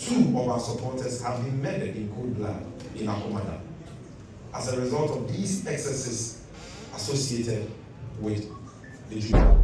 2 of our supporters have been murdered in cold blood in Akomada as a result of these excesses associated with the Jew.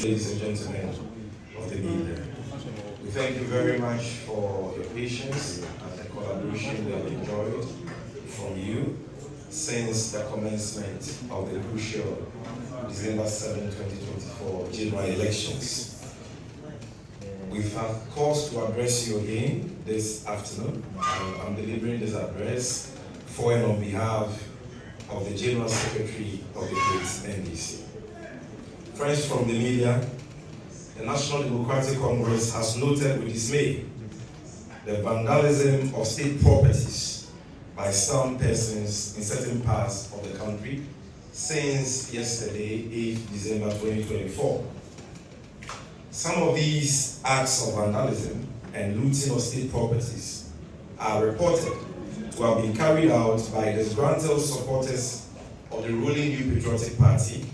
Ladies and gentlemen of the media, we thank you very much for your patience and the collaboration we have enjoyed from you since the commencement of the crucial December 7, 2024 general elections. We've had cause to address you again this afternoon. I'm delivering this address for and on behalf of the General Secretary of the Great NDC. Friends from the media, the National Democratic Congress has noted with dismay the vandalism of state properties by some persons in certain parts of the country since yesterday, 8th December 2024. Some of these acts of vandalism and looting of state properties are reported to have been carried out by disgruntled supporters of the ruling New Patriotic Party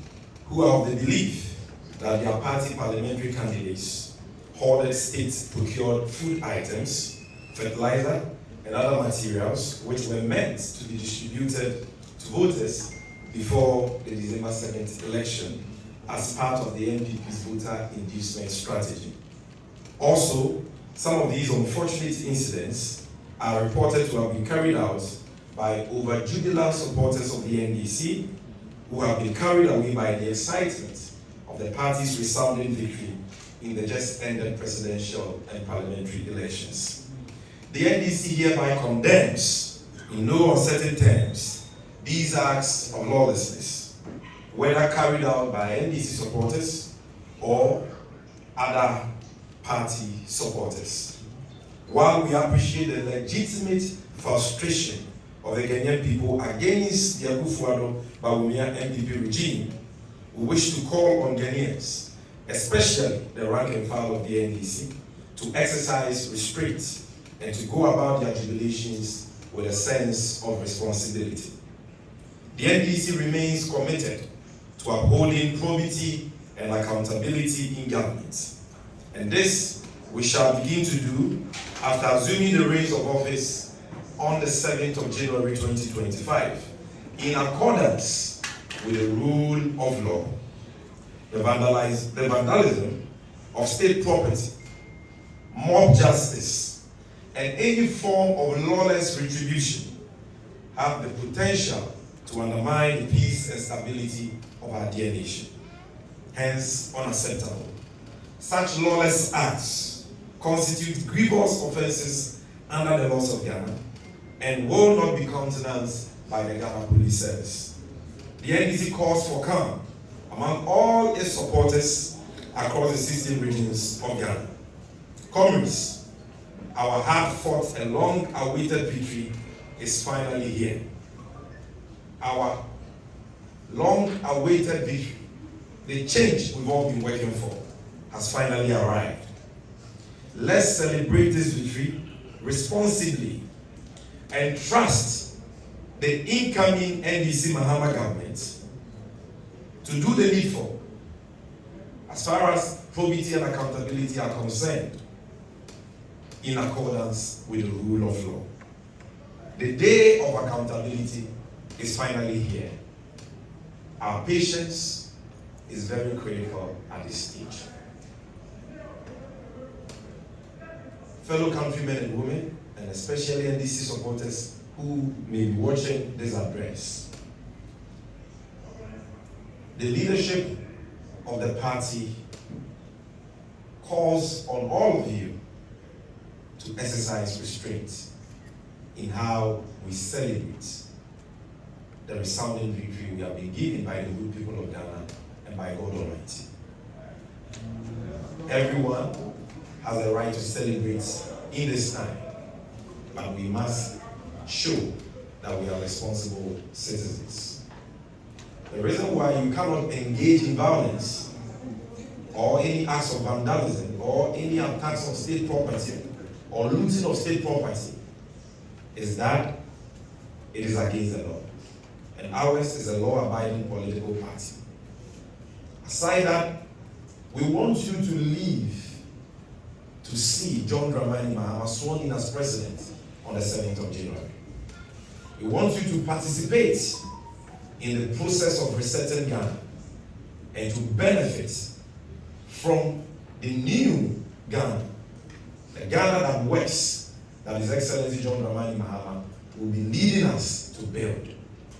who are of the belief that their party parliamentary candidates hoarded state-procured food items, fertilizer, and other materials which were meant to be distributed to voters before the December 2nd election as part of the NPP's voter inducement strategy. Also, some of these unfortunate incidents are reported to have been carried out by over-jubilant supporters of the NDC who have been carried away by the excitement of the party's resounding victory in the just ended presidential and parliamentary elections. The NDC hereby condemns, in no uncertain terms, these acts of lawlessness, whether carried out by NDC supporters or other party supporters. While we appreciate the legitimate frustration of the Kenyan people against the Akufo-Addo-Bawumia NPP regime, we wish to call on Ghanaians, especially the rank and file of the NDC, to exercise restraint and to go about their jubilations with a sense of responsibility. The NDC remains committed to upholding probity and accountability in government. And this we shall begin to do after assuming the reins of office on the 7th of January 2025, in accordance with the rule of law. The vandalism of state property, mob justice, and any form of lawless retribution have the potential to undermine the peace and stability of our dear nation. Hence, unacceptable. Such lawless acts constitute grievous offenses under the laws of Ghana and will not be countenanced by the Ghana Police Service. The NDC calls for calm among all its supporters across the 16 regions of Ghana. Comrades, our hard-fought and long-awaited victory is finally here. Our long-awaited victory, the change we've all been working for, has finally arrived. Let's celebrate this victory responsibly and trust the incoming NDC Mahama government to do the needful as far as probity and accountability are concerned in accordance with the rule of law. The day of accountability is finally here. Our patience is very critical at this stage. Fellow countrymen and women, and especially NDC supporters who may be watching this address, the leadership of the party calls on all of you to exercise restraint in how we celebrate the resounding victory we have been given by the good people of Ghana and by God Almighty. Everyone has a right to celebrate in this time, but we must show that we are responsible citizens. The reason why you cannot engage in violence or any acts of vandalism or any attacks on state property or looting of state property is that it is against the law. And ours is a law-abiding political party. Aside that, we want you to leave to see John Dramani Mahama sworn in as president on the 7th of January. We want you to participate in the process of resetting Ghana and to benefit from the new Ghana, the Ghana that works, that His Excellency John Dramani Mahama will be leading us to build,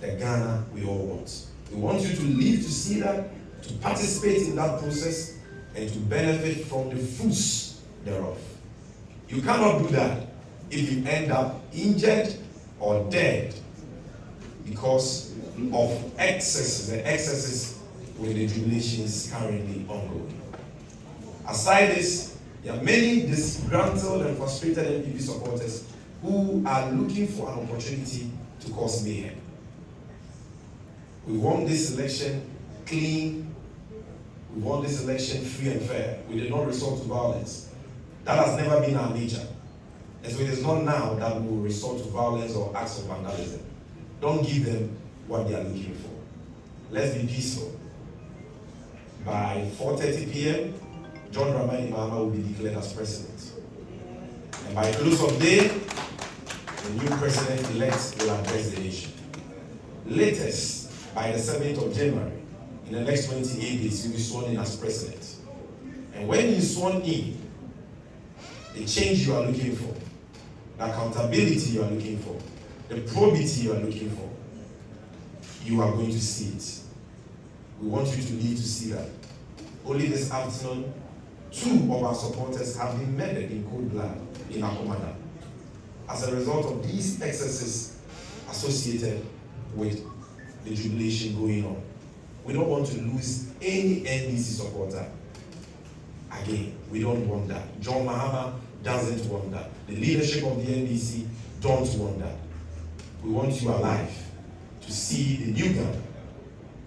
the Ghana we all want. We want you to live to see that, to participate in that process, and to benefit from the fruits thereof. You cannot do that if you end up injured or dead because of excesses, the excesses with the jubilations currently ongoing. Aside this, there are many disgruntled and frustrated NPP supporters who are looking for an opportunity to cause mayhem. We won this election clean. We won this election free and fair. We did not resort to violence. That has never been our nature. And so it is not now that we will resort to violence or acts of vandalism. Don't give them what they are looking for. Let's be peaceful. By 4:30 p.m., John Dramani Mahama will be declared as president. And by close of day, the new president-elect will address the nation. Latest, by the 7th of January, in the next 28 days, you'll be sworn in as president. And when you're sworn in, the change you are looking for, the accountability you are looking for, the probity you are looking for, you are going to see it. We want you to live to see that. Only this afternoon, 2 of our supporters have been murdered in cold blood in Akomada as a result of these excesses associated with the jubilation going on. We don't want to lose any NDC supporter. Again, we don't want that. John Mahama doesn't want that. The leadership of the NDC don't want that. We want you alive to see the new Ghana.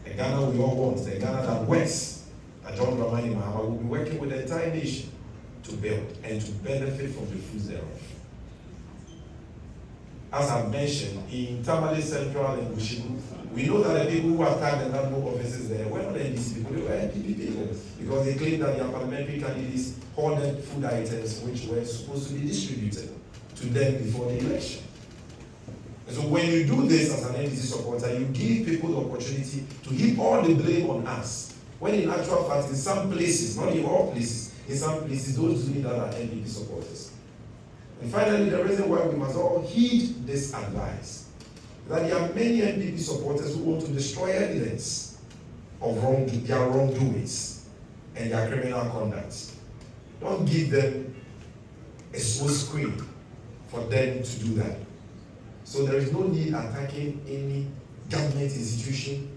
The Ghana we all want, the Ghana that works. And John Dramani Mahama will be working with the entire nation to build and to benefit from the fruits thereof. As I've mentioned, in Tamale Central and Bushibu, we know that the people who attacked and had no offices there were not NDC people, they were NPP people, because they claimed that their parliamentary candidates hoarded food items which were supposed to be distributed to them before the election. And so when you do this as an NDC supporter, you give people the opportunity to heap all the blame on us. When in actual fact, in some places, not in all places, in some places, those doing that are NPP supporters. And finally, the reason why we must all heed this advice, that there are many NPP supporters who want to destroy evidence of their wrongdoings and their criminal conduct. Don't give them a smoke screen for them to do that. So there is no need attacking any government institution,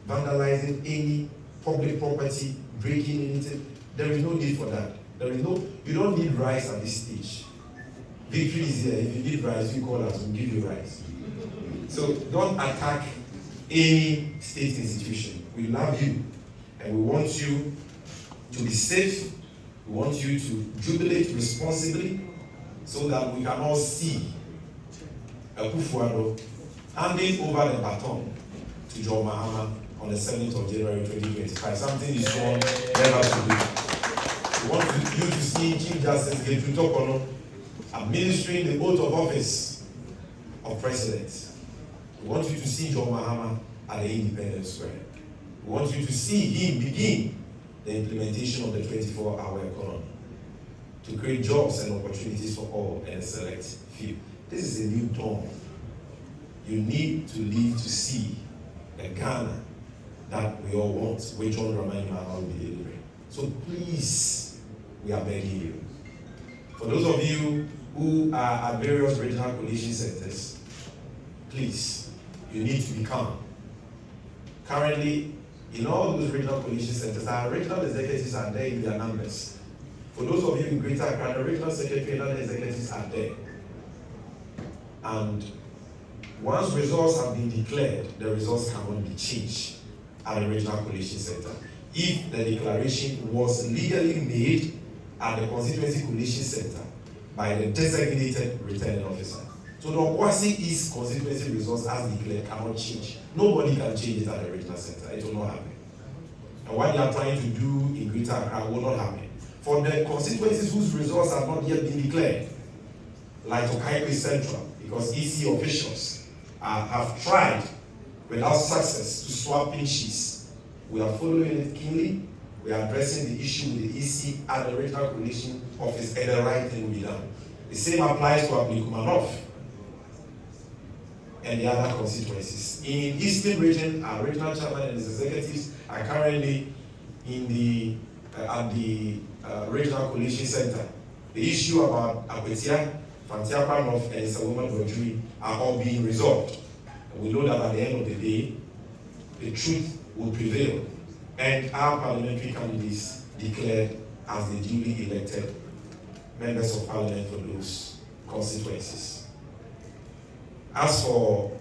vandalizing any public property, breaking anything. There is no need for that. You don't need rights at this stage. Victory is here. If you need rights, you call us, we'll give you rights. So don't attack any state institution. We love you and we want you to be safe. We want you to jubilate responsibly so that we can all see Akufo-Addo handing over the baton to John Mahama on the 7th of January 2025. Something is wrong, never to do. We want you to see Chief Justice Gyamfi Tokono administering the oath of office of President. We want you to see John Mahama at the Independence Square. We want you to see him begin the implementation of the 24-hour economy to create jobs and opportunities for all and a select few. This is a new dawn. You need to live to see the Ghana that we all want, which John Dramani Mahama will be delivering. So please, we are begging you. For those of you who are at various regional coalition centers, please, you need to be calm. Currently, in all those regional coalition centers, our regional executives are there in their numbers. For those of you in Greater Accra, the regional secretary and other executives are there. And once results have been declared, the results cannot be changed at the regional coalition center. If the declaration was legally made at the constituency coalition center by the designated returning officer. So the Okwasi East constituency results as declared cannot change. Nobody can change it at the regional center. It will not happen. And what they are trying to do in Greater Accra will not happen. For the constituencies whose results have not yet been declared, like Okaigwe Central, because EC officials have tried without success to swap pinches. We are following it keenly. We are addressing the issue with the EC at the regional coalition office, and the right thing will be done. The same applies to Ablikumanov and the other constituencies. In Eastern region, our regional chairman and his executives are currently in the at the regional coalition center. The issue about Akwetia, Fantiapanov, and Saloma Dojuri are all being resolved. And we know that at the end of the day, the truth will prevail. and our parliamentary candidates declared as the duly elected members of parliament for those constituencies. As for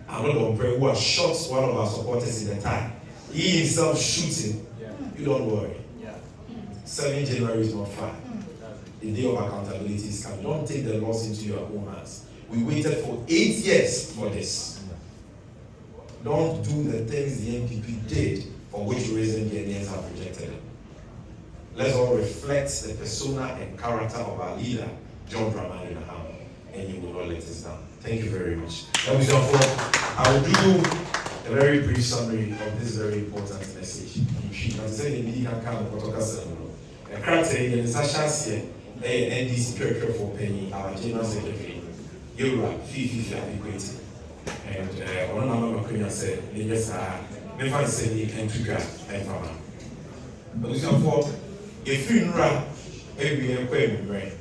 Anodonpre, who has shot one of our supporters in the thigh, he himself shooting, you don't worry. 7 January is not far. The day of accountability is coming. Don't take the laws into your own hands. We waited for 8 years for this. Don't do the things the NPP did for which reason the Ghanaians have rejected it. Let's all reflect the persona and character of our leader, John Dramani Mahama, and you will not let us down. Thank you very much. I will do a very brief summary of this very important message. I'm saying the media can a criteria in Sasha NDC Director for Penny, our General Secretary, Yura, Fifi, adequate. And one of my opinions said, yes, never say the entry and farmer. But we can for a funeral every year, right?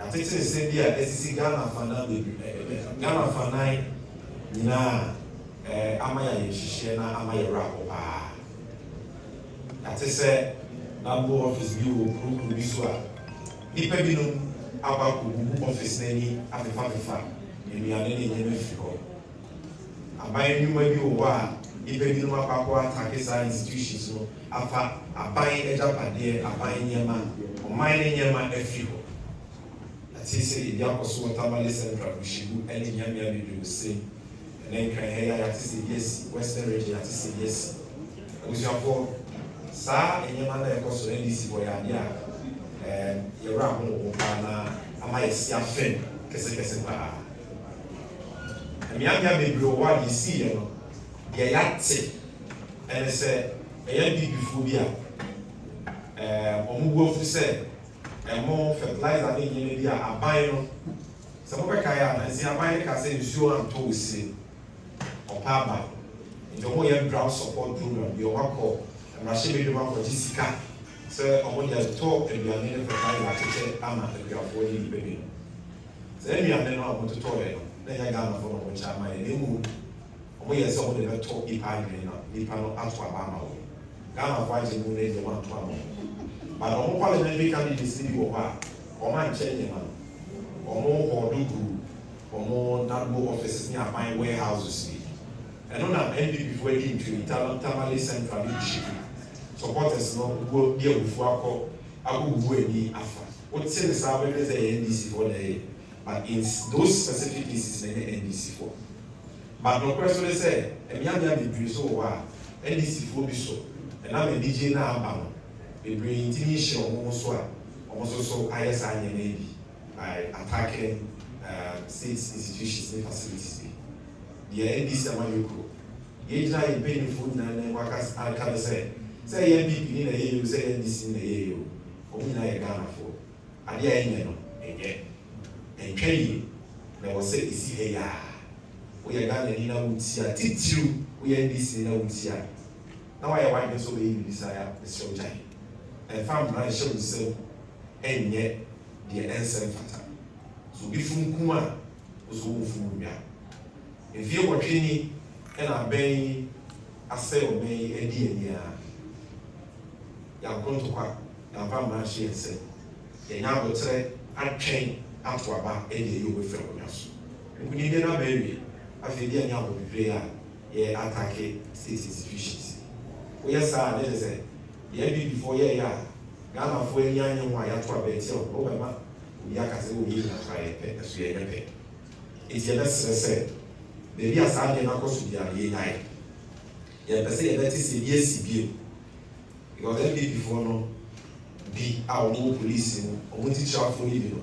I think it's the same year, SEC Ghana Fanai, Nina, Amaya Shishena, Amaya Rapo. That is a number of his view of Kuru Biswa. Nipebino, Abaku, office nanny, Afifa, and we are in Mexico. I buy a new maybe or Nipebino Apaqua, Takesa institutions, Afa, I buy a Japade, I buy Yama, or mining Yama Africo. That is a Yakosu Tamale Central, which you any Yamia will say, and then can hear yes, Western region, yes. We shall for Sa and Yamana Cosso NDC for Yadia, and Yaramu, Amaya Siafin, Kessepa. And Yamia may be what you see, Yayati, and I said, a NPP phobia, Omugo said, and more fertilizer in India, a bio. Some of the Kaya and see a mine can say, sure, I'm told, see, or Papa, in the Moyan ground support program, your work. Rashid for Jessica, sir, I want to talk and be a minute for my teacher, Anna, and we are 40 baby. Then you are not want to talk, then I got for which I might move. We are someone that talk if I may not, if I don't ask for Bama. Ghana fighting who they want to have. But on parliamentary candidates, you are, or man changing man, or more or do, or more number offices near my warehouses. And on our NPP before getting to Tamale Central leadership. Supporters no go be before I go any afa. What say the Sabbath is a NDC for the but in those specific cases in NDC for. But no question they say, and Yamia be so NDC for be so. And I'm a DJ now, they bring intimidation almost so ISI and Navy by attacking state institutions and facilities. The NDC Amayoko. Yejna in painful and workers are say. Say NPP in a year, say NDC in a year, or in a Ghana for. At the end, again. And Kenny, there was said, is here. We are Ghana in a Wootia, teach you, we are NDC in a Wootia. Now I want to so you desire the show time. And found my show so, and yet the answer fatal. So if you Kuma was who from me. If you were Kenny and I bay, I say, obey a dear. I'm going to quack, and Pama she said, and now will say, I train out to about any you with us. We need a baby. I feel the young will be prayer, yeah, attack state institutions. We are sad, let us say, yeah, before yeah, Ghana for any young one, I try to tell Obama, we are casting with you as we are pay. It's your best said, the dear Sunday, not to be a night. Yeah, say that is a yes, because NPP before no be our own police or teacher for you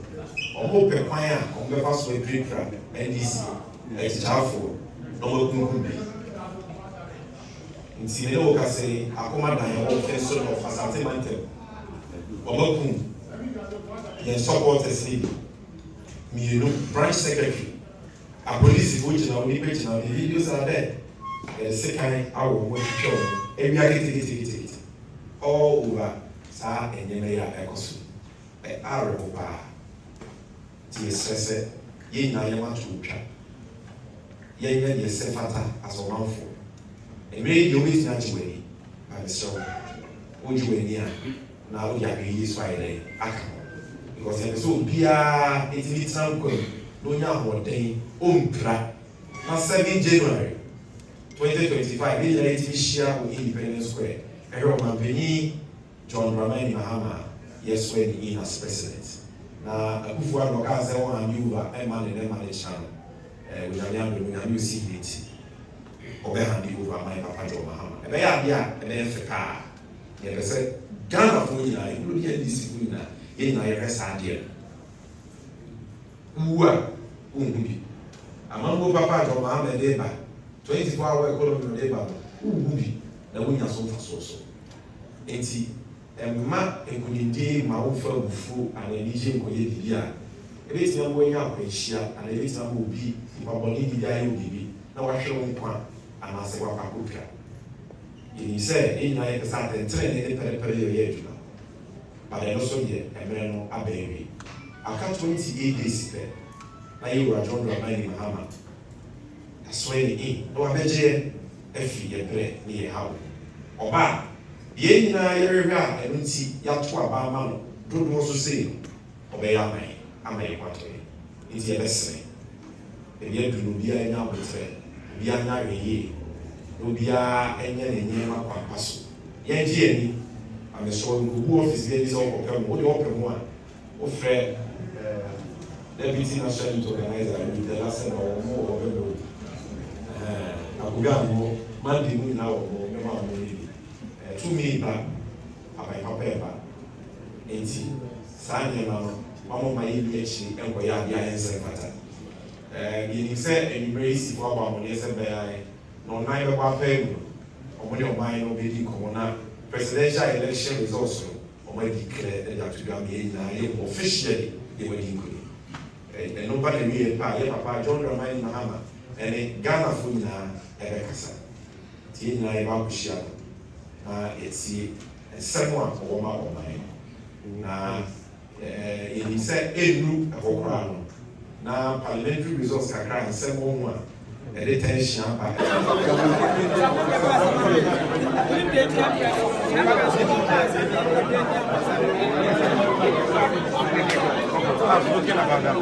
or hope a choir or the first way great crap NDC as for no one be. In Sino can say, I command my own person of Asante Mantel or Mokum. Yes, supporters need me, you know, branch secretary. A police which now only page now the videos are there. The second hour when you show every get all over Sa and Yemea Ecosu. A Arab bar. TSS, ye na Yama to trap. Ye Sefata as a one for. And maybe you miss Najuani, I'm so. Would you in here? Now we are going to Friday. Because I'm so beer, it's some good. No, more day, Umpra. On 7 January 2025, we let me share with Independence Square. Everyone, Penny, John Ramani Mahama, yes, when he as president. Now, a good one, because I want to move a man and a man channel. We have new CVT. Obehandi over my Papa John Mahama. And they are there, and then the car. They said, Ghana for you, I will get this in a rest idea. Who are among Papa John Mahama and Deba, 24-hour economy of Deba, who will be the winner so for so. And see, a man and could day my own fellow fool and a DJ Koya. A bit of way up a share and a bit of will be if I believe the IOB. Now I show one and I say, what I could. He said, in I started training a year. But I also get a man a baby. I can't 28 days there. Now you are John Ramani Mahama. I swear in, no, I bet you if you get near how. Oba, ye na area, I don't see Yatua Bama, don't also say, Obey Amay, Amay Quatray. It's your best thing. And yet, you will be a now with her. Be a now ye. No be a any name of Passo. Yen Jenny, I'm a sort who office days all come, what open one. Oh, Fred, Deputy National Organizer, with the last and or more of every. Agugamo, Monday now or Mamma, 2 million back, my papa, 80. Sanya, Mamma, my ABH, and Koya, and Senator. He said, and embrace for about yesterday. No, neither pay or money of mine or bidding commoner. Presidential election is also already declared that to be officially they were included. And nobody really Papa John Ramani Mahama and Ghana Funa Ebekasa. Tina Babushia. It's a someone for my mine. He said, a group of Okrano. Now, parliamentary results are crying, one. A detention by looking about that.